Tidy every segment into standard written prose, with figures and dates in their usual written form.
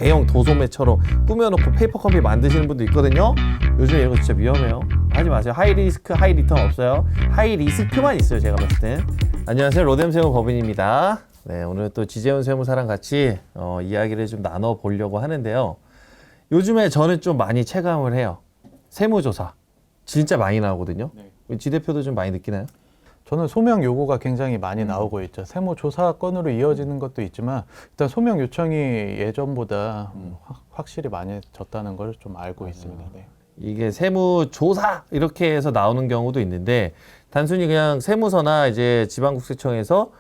대형 도소매처럼 꾸며놓고 페이퍼 컴퍼니 만드시는 분도 있거든요. 요즘에 이런 거 진짜 위험해요. 하지 마세요. 하이 리스크 하이 리턴 없어요. 하이 리스크만 있어요, 제가 봤을 땐. 안녕하세요, 로뎀 세무 법인입니다. 네, 오늘 또 지재훈 세무사랑 같이 이야기를 좀 나눠보려고 하는데요. 요즘에 저는 좀 많이 체감을 해요. 세무조사 진짜 많이 나오거든요. 네. 지 대표도 좀 많이 느끼나요? 저는 소명 요구가 굉장히 많이 나오고 있죠. 세무조사 건으로 이어지는 것도 있지만 일단 소명 요청이 예전보다 확실히 많아졌다는 걸 좀 알고 있습니다. 네. 이게 세무조사 이렇게 해서 나오는 경우도 있는데 단순히 그냥 세무서나 이제 지방국세청에서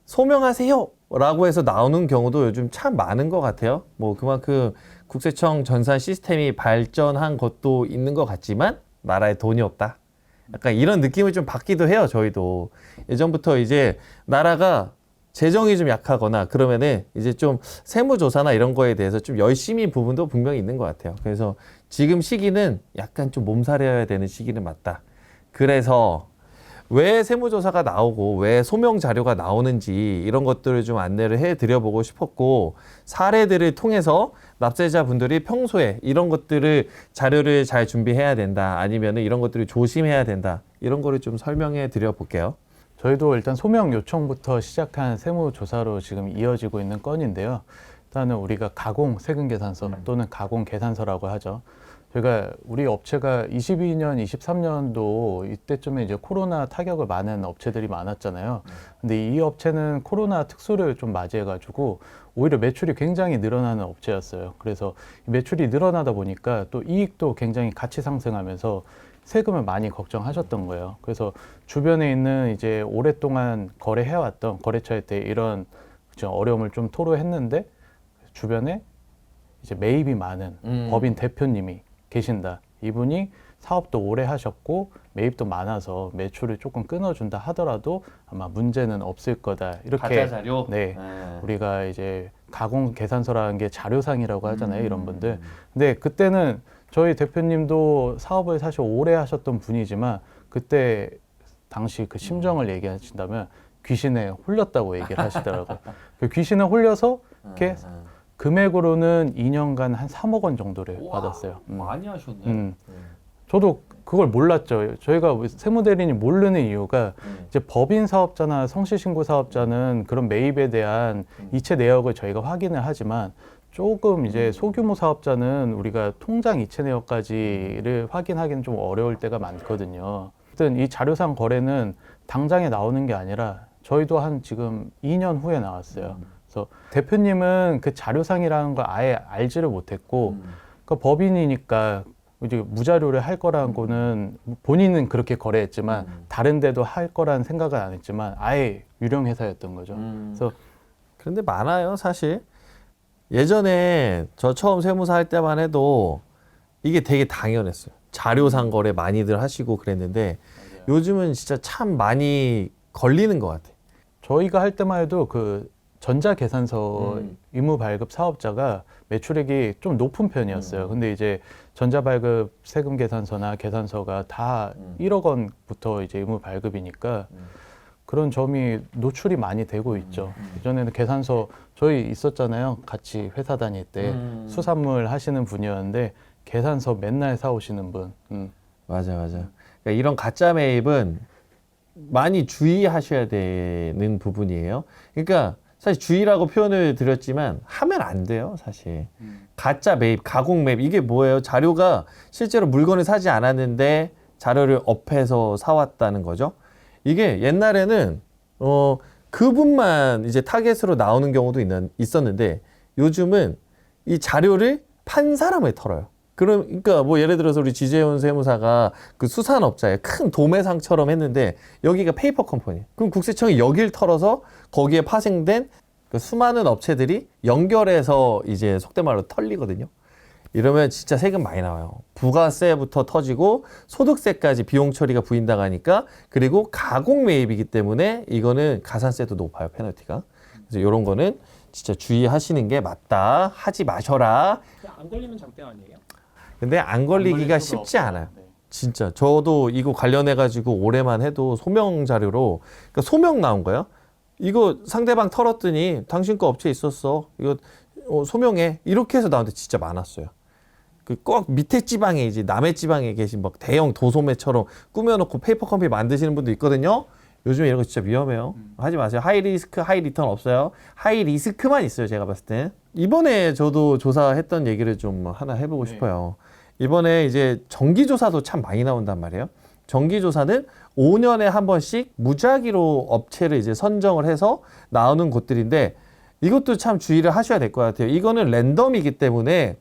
소명하세요 라고 해서 나오는 경우도 요즘 참 많은 것 같아요. 뭐 그만큼 국세청 전산 시스템이 발전한 것도 있는 것 같지만 나라에 돈이 없다. 약간 이런 느낌을 좀 받기도 해요, 저희도. 예전부터 이제 나라가 재정이 좀 약하거나 그러면은 이제 좀 세무조사나 이런 거에 대해서 좀 열심히 부분도 분명히 있는 것 같아요. 그래서 지금 시기는 약간 좀 몸살이어야 되는 시기는 맞다. 그래서 왜 세무조사가 나오고 왜 소명 자료가 나오는지 이런 것들을 좀 안내를 해드려보고 싶었고, 사례들을 통해서 납세자분들이 평소에 이런 것들을 자료를 잘 준비해야 된다, 아니면 이런 것들을 조심해야 된다, 이런 거를 좀 설명해 드려볼게요. 저희도 일단 소명 요청부터 시작한 세무조사로 지금 이어지고 있는 건인데요. 일단은 우리가 가공 세금계산서 또는 가공 계산서라고 하죠. 저희가 우리 업체가 22년, 23년도 이때쯤에 이제 코로나 타격을 많은 업체들이 많았잖아요. 근데 이 업체는 코로나 특수를 좀 맞이해가지고 오히려 매출이 굉장히 늘어나는 업체였어요. 그래서 매출이 늘어나다 보니까 또 이익도 굉장히 같이 상승하면서 세금을 많이 걱정하셨던 거예요. 그래서 주변에 있는 이제 오랫동안 거래해왔던 거래처에 때 이런 어려움을 좀 토로했는데 주변에 이제 매입이 많은 법인 대표님이 계신다. 이분이 사업도 오래 하셨고 매입도 많아서 매출을 조금 끊어준다 하더라도 아마 문제는 없을 거다. 이렇게 가짜 자료? 네, 우리가 이제 가공 계산서라는 게 자료상이라고 하잖아요, 이런 분들. 근데 그때는 저희 대표님도 사업을 사실 오래 하셨던 분이지만 그때 당시 그 심정을 얘기하신다면 귀신에 홀렸다고 얘기를 하시더라고요. 그 귀신에 홀려서 이렇게 금액으로는 2년간 한 3억 원 정도를 받았어요. 많이 하셨네. 저도 그걸 몰랐죠. 저희가 세무대리인이 모르는 이유가 이제 법인 사업자나 성실신고 사업자는 그런 매입에 대한 이체 내역을 저희가 확인을 하지만 조금 이제 소규모 사업자는 우리가 통장 이체 내역까지를 확인하기는 좀 어려울 때가 많거든요. 어쨌든 이 자료상 거래는 당장에 나오는 게 아니라 저희도 한 지금 2년 후에 나왔어요. 그래서 대표님은 그 자료상이라는 걸 아예 알지를 못했고 그 법인이니까 이제 무자료를 할 거라는 거는 본인은 그렇게 거래했지만 다른 데도 할 거라는 생각은 안 했지만 아예 유령 회사였던 거죠. 그래서 그런데 많아요, 사실. 예전에 저 처음 세무사 할 때만 해도 이게 되게 당연했어요. 자료상 거래 많이들 하시고 그랬는데 요즘은 진짜 참 많이 걸리는 것 같아요. 저희가 할 때만 해도 그 전자계산서 의무 발급 사업자가 매출액이 좀 높은 편이었어요. 근데 이제 전자발급 세금 계산서나 계산서가 다 1억 원부터 이제 의무 발급이니까 그런 점이 노출이 많이 되고 있죠. 예전에는 계산서 저희 있었잖아요. 같이 회사 다닐 때 수산물 하시는 분이었는데 계산서 맨날 사오시는 분. 맞아. 그러니까 이런 가짜 매입은 많이 주의하셔야 되는 부분이에요. 그러니까 사실 주의라고 표현을 드렸지만 하면 안 돼요, 사실. 가짜 매입, 가공 매입, 이게 뭐예요? 자료가 실제로 물건을 사지 않았는데 자료를 업해서 사왔다는 거죠. 이게 옛날에는 그분만 이제 타겟으로 나오는 경우도 있었는데 요즘은 이 자료를 판 사람을 털어요. 그러니까 뭐 예를 들어서 우리 지재훈 세무사가 그 수산업자에 큰 도매상처럼 했는데 여기가 페이퍼 컴퍼니. 그럼 국세청이 여길 털어서 거기에 파생된 그 수많은 업체들이 연결해서 이제 속된 말로 털리거든요. 이러면 진짜 세금 많이 나와요. 부가세부터 터지고 소득세까지 비용 처리가 부인당하니까, 그리고 가공 매입이기 때문에 이거는 가산세도 높아요, 페널티가. 그래서 이런 거는 진짜 주의하시는 게 맞다. 하지 마셔라. 안 걸리면 장땡 아니에요? 근데 안 걸리기가 쉽지 않아요. 진짜 저도 이거 관련해가지고 올해만 해도 소명 자료로, 그러니까 소명 나온 거예요. 이거 상대방 털었더니 당신 거 업체 있었어. 이거 소명해 이렇게 해서 나오는데 진짜 많았어요. 그 꼭 밑에 지방에 이제 남해 지방에 계신 막 대형 도소매처럼 꾸며놓고 페이퍼 컴퍼니 만드시는 분도 있거든요. 요즘에 이런 거 진짜 위험해요. 하지 마세요. 하이 리스크 하이 리턴 없어요. 하이 리스크만 있어요. 제가 봤을 때. 이번에 저도 조사했던 얘기를 좀 하나 해보고 싶어요. 이번에 이제 정기조사도 참 많이 나온단 말이에요. 정기조사는 5년에 한 번씩 무작위로 업체를 이제 선정을 해서 나오는 곳들인데 이것도 참 주의를 하셔야 될 것 같아요. 이거는 랜덤이기 때문에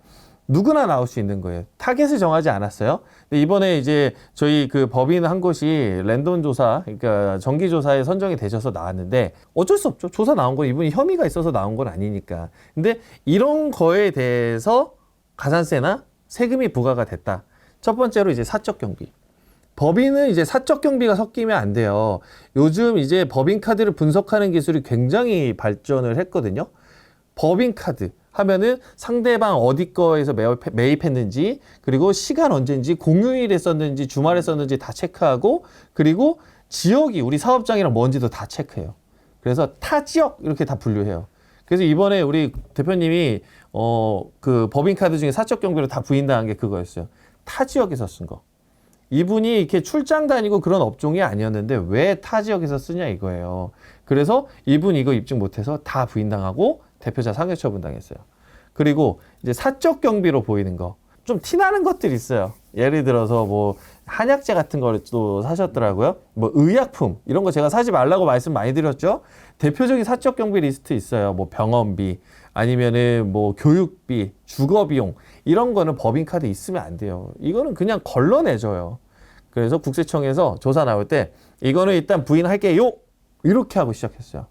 누구나 나올 수 있는 거예요. 타겟을 정하지 않았어요. 근데 이번에 이제 저희 그 법인 한 곳이 랜덤 조사, 그러니까 정기 조사에 선정이 되셔서 나왔는데 어쩔 수 없죠. 조사 나온 거 이분이 혐의가 있어서 나온 건 아니니까. 근데 이런 거에 대해서 가산세나 세금이 부과가 됐다. 첫 번째로 이제 사적 경비. 법인은 이제 사적 경비가 섞이면 안 돼요. 요즘 이제 법인 카드를 분석하는 기술이 굉장히 발전을 했거든요. 법인 카드 하면은 상대방 어디 거에서 매입했는지, 그리고 시간 언제인지, 공휴일에 썼는지, 주말에 썼는지 다 체크하고, 그리고 지역이 우리 사업장이랑 뭔지도 다 체크해요. 그래서 타 지역 이렇게 다 분류해요. 그래서 이번에 우리 대표님이 그 법인 카드 중에 사적 경비로 다 부인당한 게 그거였어요. 타 지역에서 쓴 거. 이분이 이렇게 출장 다니고 그런 업종이 아니었는데 왜 타 지역에서 쓰냐 이거예요. 그래서 이분 이거 입증 못해서 다 부인당하고 대표자 상해처분 당했어요. 그리고 이제 사적 경비로 보이는 거. 좀 티나는 것들이 있어요. 예를 들어서 뭐 한약재 같은 거를 또 사셨더라고요. 뭐 의약품 이런 거 제가 사지 말라고 말씀 많이 드렸죠. 대표적인 사적 경비 리스트 있어요. 뭐 병원비 아니면은 뭐 교육비, 주거비용 이런 거는 법인카드 있으면 안 돼요. 이거는 그냥 걸러내줘요. 그래서 국세청에서 조사 나올 때 이거는 일단 부인할게요. 이렇게 하고 시작했어요.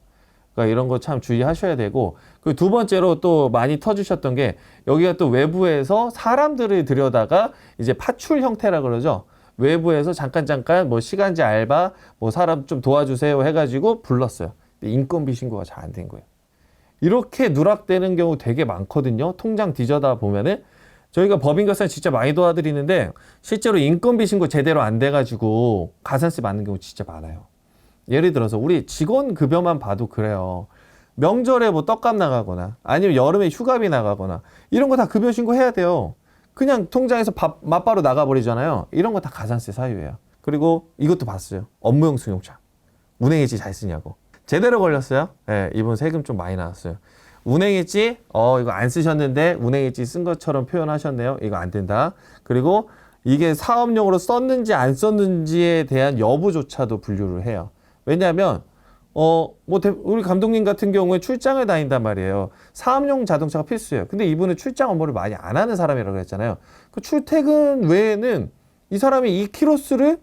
그러니까 이런 거 참 주의하셔야 되고, 그 두 번째로 또 많이 터주셨던 게 여기가 또 외부에서 사람들을 들여다가 이제 파출 형태라 그러죠. 외부에서 잠깐 뭐 시간제 알바 뭐 사람 좀 도와주세요 해가지고 불렀어요. 근데 인건비 신고가 잘 안 된 거예요. 이렇게 누락되는 경우 되게 많거든요. 통장 뒤져다 보면은 저희가 법인가산 진짜 많이 도와드리는데 실제로 인건비 신고 제대로 안 돼가지고 가산세 맞는 경우 진짜 많아요. 예를 들어서 우리 직원 급여만 봐도 그래요. 명절에 뭐 떡값 나가거나 아니면 여름에 휴가비 나가거나 이런 거 다 급여 신고해야 돼요. 그냥 통장에서 맞바로 나가버리잖아요. 이런 거 다 가산세 사유예요. 그리고 이것도 봤어요. 업무용 승용차. 운행일지 잘 쓰냐고. 제대로 걸렸어요. 네, 이번 세금 좀 많이 나왔어요. 운행일지 이거 안 쓰셨는데 운행일지 쓴 것처럼 표현하셨네요. 이거 안 된다. 그리고 이게 사업용으로 썼는지 안 썼는지에 대한 여부조차도 분류를 해요. 왜냐하면 우리 감독님 같은 경우에 출장을 다닌단 말이에요. 사업용 자동차가 필수예요. 근데 이분은 출장 업무를 많이 안 하는 사람이라고 했잖아요. 그 출퇴근 외에는 이 사람이 이 키로수를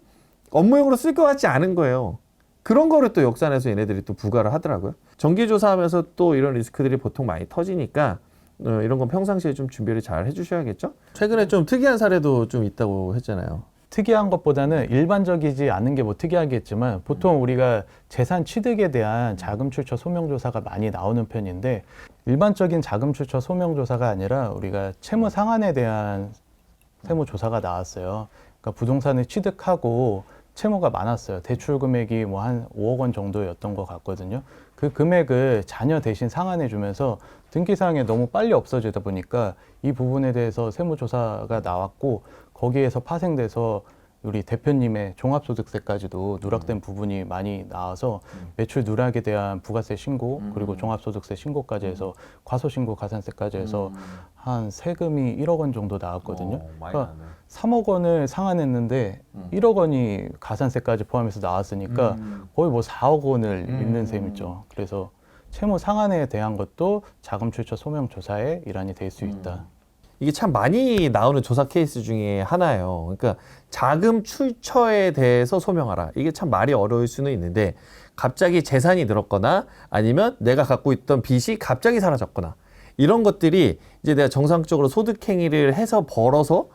업무용으로 쓸 것 같지 않은 거예요. 그런 거를 또 역산해서 얘네들이 또 부과를 하더라고요. 정기조사하면서 또 이런 리스크들이 보통 많이 터지니까 이런 건 평상시에 좀 준비를 잘 해주셔야겠죠. 최근에 좀 특이한 사례도 좀 있다고 했잖아요. 특이한 것보다는 일반적이지 않은 게 뭐 특이하겠지만 보통 우리가 재산 취득에 대한 자금 출처 소명 조사가 많이 나오는 편인데 일반적인 자금 출처 소명 조사가 아니라 우리가 채무 상환에 대한 세무 조사가 나왔어요. 그러니까 부동산을 취득하고 채무가 많았어요. 대출 금액이 뭐 한 5억 원 정도였던 것 같거든요. 그 금액을 자녀 대신 상환해 주면서 등기사항에 너무 빨리 없어지다 보니까 이 부분에 대해서 세무조사가 나왔고 거기에서 파생돼서 우리 대표님의 종합소득세까지도 누락된 부분이 많이 나와서 매출 누락에 대한 부가세 신고 그리고 종합소득세 신고까지 해서 과소신고 가산세까지 해서 한 세금이 1억 원 정도 나왔거든요. 그러니까 3억 원을 상환했는데 1억 원이 가산세까지 포함해서 나왔으니까 거의 뭐 4억 원을 잃는 셈이죠. 그래서 채무 상환에 대한 것도 자금 출처 소명 조사의 일환이 될 수 있다. 이게 참 많이 나오는 조사 케이스 중에 하나예요. 그러니까 자금 출처에 대해서 소명하라. 이게 참 말이 어려울 수는 있는데 갑자기 재산이 늘었거나 아니면 내가 갖고 있던 빚이 갑자기 사라졌거나 이런 것들이 이제 내가 정상적으로 소득 행위를 해서 벌어서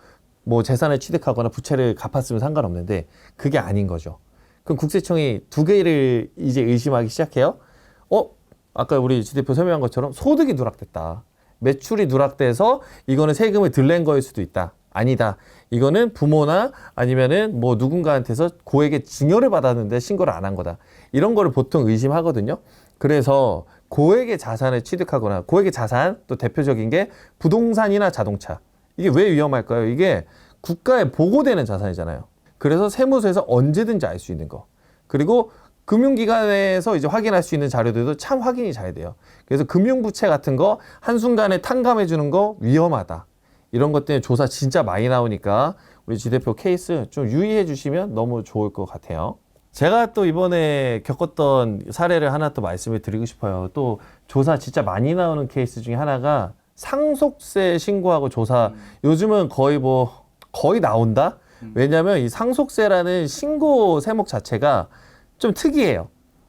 뭐 재산을 취득하거나 부채를 갚았으면 상관없는데 그게 아닌 거죠. 그럼 국세청이 두 개를 이제 의심하기 시작해요. 아까 우리 지 대표 설명한 것처럼 소득이 누락됐다. 매출이 누락돼서 이거는 세금을 덜 낸 거일 수도 있다. 아니다. 이거는 부모나 아니면은 뭐 누군가한테서 고액의 증여를 받았는데 신고를 안 한 거다. 이런 거를 보통 의심하거든요. 그래서 고액의 자산을 취득하거나 고액의 자산 또 대표적인 게 부동산이나 자동차. 이게 왜 위험할까요? 이게 국가에 보고되는 자산이잖아요. 그래서 세무서에서 언제든지 알 수 있는 거. 그리고 금융기관에서 이제 확인할 수 있는 자료들도 참 확인이 잘 돼요. 그래서 금융부채 같은 거 한순간에 탕감해 주는 거 위험하다. 이런 것 때문에 조사 진짜 많이 나오니까 우리 지 대표 케이스 좀 유의해 주시면 너무 좋을 것 같아요. 제가 또 이번에 겪었던 사례를 하나 또 말씀을 드리고 싶어요. 또 조사 진짜 많이 나오는 케이스 중에 하나가 상속세 신고하고 조사. 요즘은 거의 나온다? 왜냐면 이 상속세라는 신고 세목 자체가 좀 특이해요.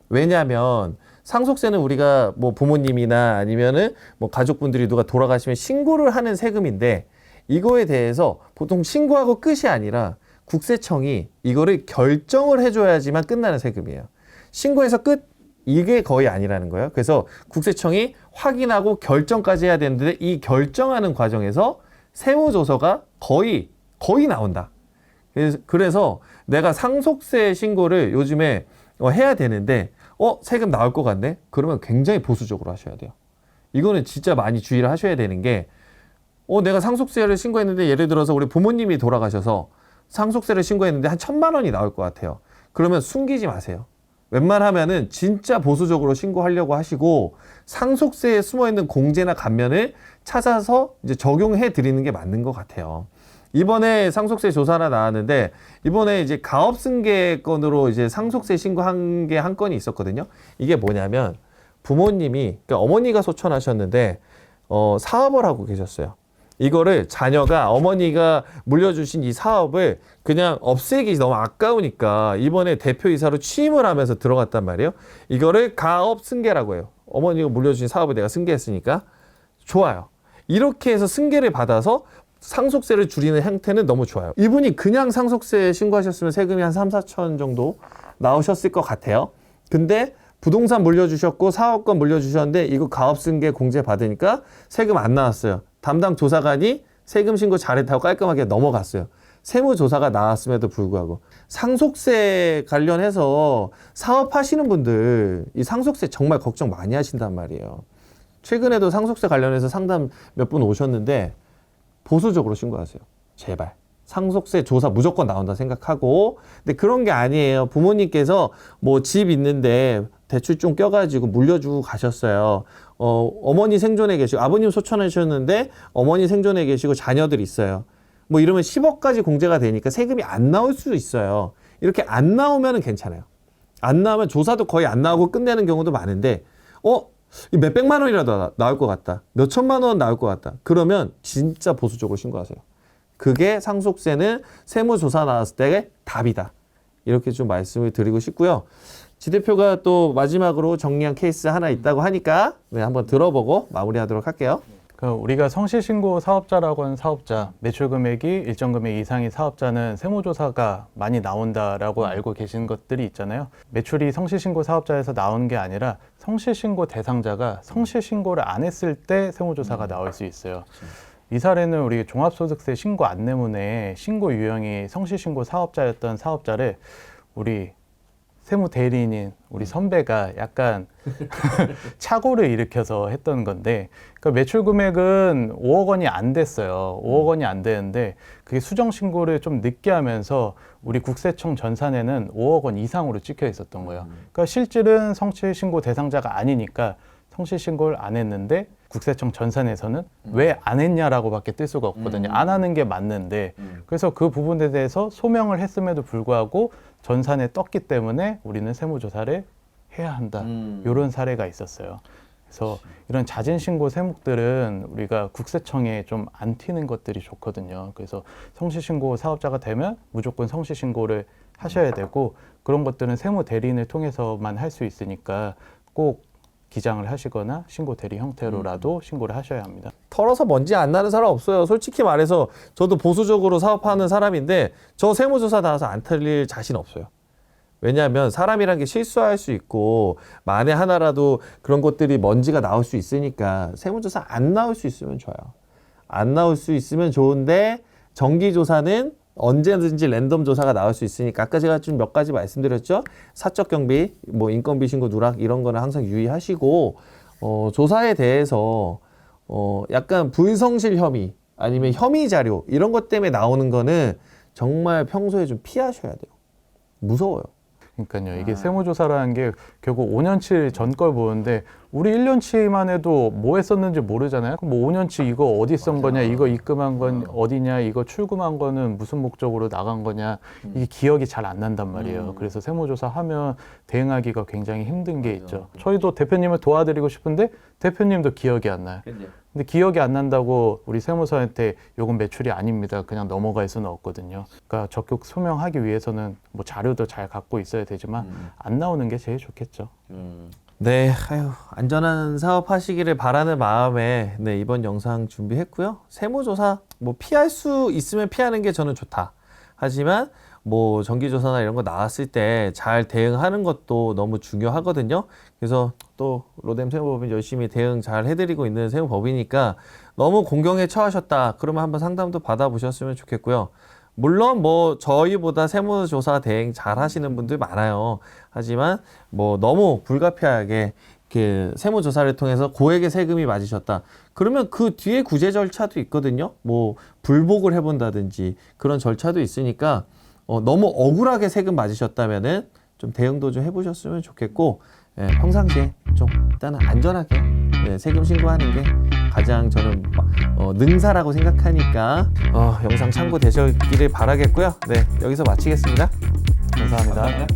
왜냐면 상속세는 우리가 뭐 부모님이나 아니면은 뭐 가족분들이 누가 돌아가시면 신고를 하는 세금인데 이거에 대해서 보통 신고하고 끝이 아니라 국세청이 이거를 결정을 해줘야지만 끝나는 세금이에요. 신고해서 끝? 이게 거의 아니라는 거예요. 그래서 국세청이 확인하고 결정까지 해야 되는데 이 결정하는 과정에서 세무조서가 거의 나온다. 그래서 내가 상속세 신고를 요즘에 해야 되는데 세금 나올 것 같네? 그러면 굉장히 보수적으로 하셔야 돼요. 이거는 진짜 많이 주의를 하셔야 되는 게 내가 상속세를 신고했는데 예를 들어서 우리 부모님이 돌아가셔서 상속세를 신고했는데 한 1,000만 원이 나올 것 같아요. 그러면 숨기지 마세요. 웬만하면은 진짜 보수적으로 신고하려고 하시고 상속세에 숨어있는 공제나 감면을 찾아서 이제 적용해 드리는 게 맞는 것 같아요. 이번에 상속세 조사 하나 나왔는데 이번에 이제 가업승계 건으로 이제 상속세 신고한 게 한 건이 있었거든요. 이게 뭐냐면 부모님이 그러니까 어머니가 소천하셨는데 사업을 하고 계셨어요. 이거를 자녀가 어머니가 물려주신 이 사업을 그냥 없애기 너무 아까우니까 이번에 대표이사로 취임을 하면서 들어갔단 말이에요. 이거를 가업승계라고 해요. 어머니가 물려주신 사업을 내가 승계했으니까 좋아요. 이렇게 해서 승계를 받아서 상속세를 줄이는 형태는 너무 좋아요. 이분이 그냥 상속세 신고하셨으면 세금이 한 3, 4천 정도 나오셨을 것 같아요. 근데 부동산 물려주셨고 사업권 물려주셨는데 이거 가업승계 공제 받으니까 세금 안 나왔어요. 담당 조사관이 세금 신고 잘했다고 깔끔하게 넘어갔어요. 세무조사가 나왔음에도 불구하고 상속세 관련해서 사업하시는 분들 이 상속세 정말 걱정 많이 하신단 말이에요. 최근에도 상속세 관련해서 상담 몇 분 오셨는데 보수적으로 신고하세요. 제발. 상속세 조사 무조건 나온다 생각하고. 근데 그런 게 아니에요. 부모님께서 뭐 집 있는데 대출 좀 껴가지고 물려주고 가셨어요. 어머니 생존에 계시고 아버님 소천하셨는데 어머니 생존에 계시고 자녀들 있어요. 뭐 이러면 10억까지 공제가 되니까 세금이 안 나올 수 있어요. 이렇게 안 나오면 괜찮아요. 안 나오면 조사도 거의 안 나오고 끝내는 경우도 많은데 몇백만 원이라도 나올 것 같다. 몇천만 원 나올 것 같다. 그러면 진짜 보수적으로 신고하세요. 그게 상속세는 세무조사 나왔을 때의 답이다. 이렇게 좀 말씀을 드리고 싶고요. 지 대표가 또 마지막으로 정리한 케이스 하나 있다고 하니까 한번 들어보고 마무리하도록 할게요. 우리가 성실신고 사업자라고 하는 사업자, 매출 금액이 일정 금액 이상의 사업자는 세무조사가 많이 나온다라고 알고 계신 것들이 있잖아요. 매출이 성실신고 사업자에서 나오는 게 아니라 성실신고 대상자가 성실신고를 안 했을 때 세무조사가 나올 수 있어요. 이 사례는 우리 종합소득세 신고 안내문에 신고 유형이 성실신고 사업자였던 사업자를 우리 세무 대리인인 우리 선배가 약간 착오를 일으켜서 했던 건데, 그러니까 매출 금액은 5억 원이 안 됐어요. 5억 원이 안 되는데 그게 수정 신고를 좀 늦게 하면서 우리 국세청 전산에는 5억 원 이상으로 찍혀 있었던 거예요. 그러니까 실질은 성실 신고 대상자가 아니니까 성실 신고를 안 했는데 국세청 전산에서는 왜 안 했냐라고밖에 뜰 수가 없거든요. 안 하는 게 맞는데. 그래서 그 부분에 대해서 소명을 했음에도 불구하고 전산에 떴기 때문에 우리는 세무조사를 해야 한다. 이런 사례가 있었어요. 그래서 이런 자진신고 세목들은 우리가 국세청에 좀 안 튀는 것들이 좋거든요. 그래서 성실신고 사업자가 되면 무조건 성실신고를 하셔야 되고, 그런 것들은 세무 대리인을 통해서만 할 수 있으니까 꼭 기장을 하시거나 신고 대리 형태로라도 신고를 하셔야 합니다. 털어서 먼지 안 나는 사람 없어요. 솔직히 말해서 저도 보수적으로 사업하는 사람인데 저 세무조사 나와서 안 털릴 자신 없어요. 왜냐하면 사람이란 게 실수할 수 있고 만에 하나라도 그런 것들이 먼지가 나올 수 있으니까 세무조사 안 나올 수 있으면 좋아요. 안 나올 수 있으면 좋은데 정기조사는 언제든지 랜덤 조사가 나올 수 있으니까 아까 제가 좀 몇 가지 말씀드렸죠. 사적 경비, 뭐 인건비 신고 누락 이런 거는 항상 유의하시고 조사에 대해서 약간 불성실 혐의 아니면 혐의 자료 이런 것 때문에 나오는 거는 정말 평소에 좀 피하셔야 돼요. 무서워요. 그러니까요. 이게 세무조사라는 게 결국 5년치 전 걸 보는데 우리 1년치만 해도 뭐 했었는지 모르잖아요. 그럼 뭐 5년치 이거 어디 쓴 거냐, 이거 입금한 건 어디냐, 이거 출금한 거는 무슨 목적으로 나간 거냐, 이게 기억이 잘 안 난단 말이에요. 그래서 세무조사 하면 대응하기가 굉장히 힘든 게 있죠. 저희도 대표님을 도와드리고 싶은데 대표님도 기억이 안 나요. 근데 기억이 안 난다고 우리 세무서한테 요건 매출이 아닙니다. 그냥 넘어갈 수는 없거든요. 그러니까 적격 소명하기 위해서는 뭐 자료도 잘 갖고 있어야 되지만 안 나오는 게 제일 좋겠죠. 네, 아유, 안전한 사업 하시기를 바라는 마음에 네, 이번 영상 준비했고요. 세무조사 뭐 피할 수 있으면 피하는 게 저는 좋다. 하지만 뭐 정기조사나 이런 거 나왔을 때 잘 대응하는 것도 너무 중요하거든요. 그래서 또 로뎀 세무법인 열심히 대응 잘 해드리고 있는 세무법이니까 너무 공경에 처하셨다. 그러면 한번 상담도 받아보셨으면 좋겠고요. 물론 뭐 저희보다 세무조사 대행 잘 하시는 분들 많아요. 하지만 뭐 너무 불가피하게 그 세무조사를 통해서 고액의 세금이 맞으셨다. 그러면 그 뒤에 구제 절차도 있거든요. 뭐 불복을 해본다든지 그런 절차도 있으니까 너무 억울하게 세금 맞으셨다면은 좀 대응도 좀 해보셨으면 좋겠고 평상시에 좀 일단은 안전하게 세금 신고하는 게 가장 저는 능사라고 생각하니까 영상 참고되셨기를 바라겠고요. 네, 여기서 마치겠습니다. 감사합니다.